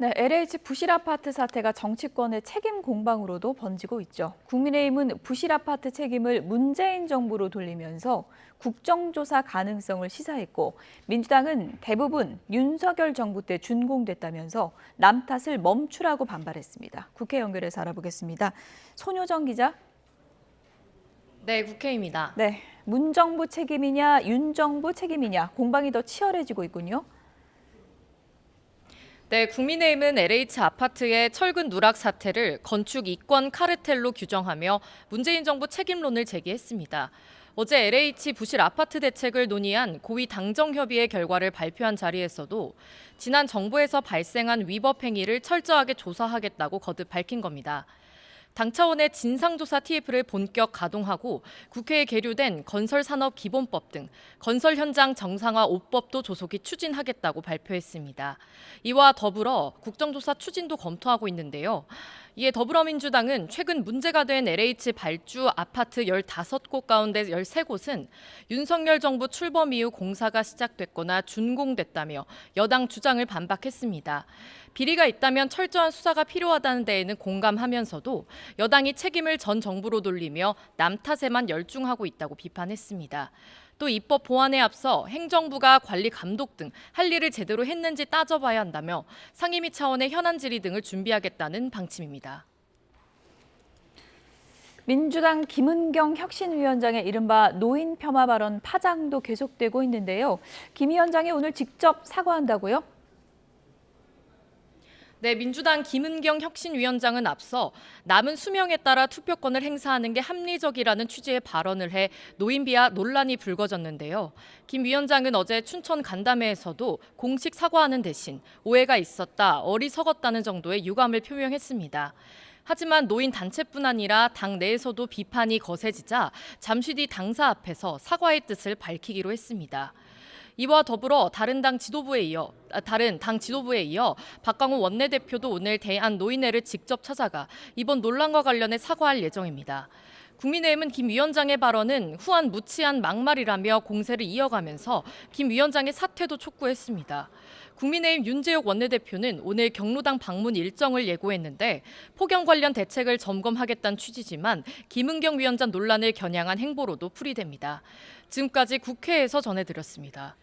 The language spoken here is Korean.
네, LH 부실 아파트 사태가 정치권의 책임 공방으로도 번지고 있죠. 국민의힘은 부실 아파트 책임을 문재인 정부로 돌리면서 국정조사 가능성을 시사했고, 민주당은 대부분 윤석열 정부 때 준공됐다면서 남 탓을 멈추라고 반발했습니다. 국회 연결해서 알아보겠습니다. 손효정 기자. 네, 국회입니다. 네, 문 정부 책임이냐, 윤 정부 책임이냐 공방이 더 치열해지고 있군요. 네, 국민의힘은 LH 아파트의 철근 누락 사태를 건축 이권 카르텔로 규정하며 문재인 정부 책임론을 제기했습니다. 어제 LH 부실 아파트 대책을 논의한 고위 당정협의회 결과를 발표한 자리에서도 지난 정부에서 발생한 위법 행위를 철저하게 조사하겠다고 거듭 밝힌 겁니다. 당 차원의 진상조사 TF를 본격 가동하고 국회에 계류된 건설산업기본법 등 건설 현장 정상화 5법도 조속히 추진하겠다고 발표했습니다. 이와 더불어 국정조사 추진도 검토하고 있는데요. 이에 더불어민주당은 최근 문제가 된 LH 발주 아파트 15곳 가운데 13곳은 윤석열 정부 출범 이후 공사가 시작됐거나 준공됐다며 여당 주장을 반박했습니다. 비리가 있다면 철저한 수사가 필요하다는 데에는 공감하면서도 여당이 책임을 전 정부로 돌리며 남 탓에만 열중하고 있다고 비판했습니다. 또 입법 보완에 앞서 행정부가 관리 감독 등 할 일을 제대로 했는지 따져봐야 한다며 상임위 차원의 현안 질의 등을 준비하겠다는 방침입니다. 민주당 김은경 혁신위원장의 이른바 노인 폄하 발언 파장도 계속되고 있는데요. 김 위원장이 오늘 직접 사과한다고요? 네, 민주당 김은경 혁신위원장은 앞서 남은 수명에 따라 투표권을 행사하는 게 합리적이라는 취지의 발언을 해 노인비하 논란이 불거졌는데요. 김 위원장은 어제 춘천 간담회에서도 공식 사과하는 대신 오해가 있었다, 어리석었다는 정도의 유감을 표명했습니다. 하지만 노인 단체뿐 아니라 당 내에서도 비판이 거세지자 잠시 뒤 당사 앞에서 사과의 뜻을 밝히기로 했습니다. 이와 더불어 다른 당 지도부에 이어 박광훈 원내대표도 오늘 대한노인회를 직접 찾아가 이번 논란과 관련해 사과할 예정입니다. 국민의힘은 김 위원장의 발언은 후한 무치한 막말이라며 공세를 이어가면서 김 위원장의 사퇴도 촉구했습니다. 국민의힘 윤재욱 원내대표는 오늘 경로당 방문 일정을 예고했는데 폭염 관련 대책을 점검하겠다는 취지지만 김은경 위원장 논란을 겨냥한 행보로도 풀이됩니다. 지금까지 국회에서 전해드렸습니다.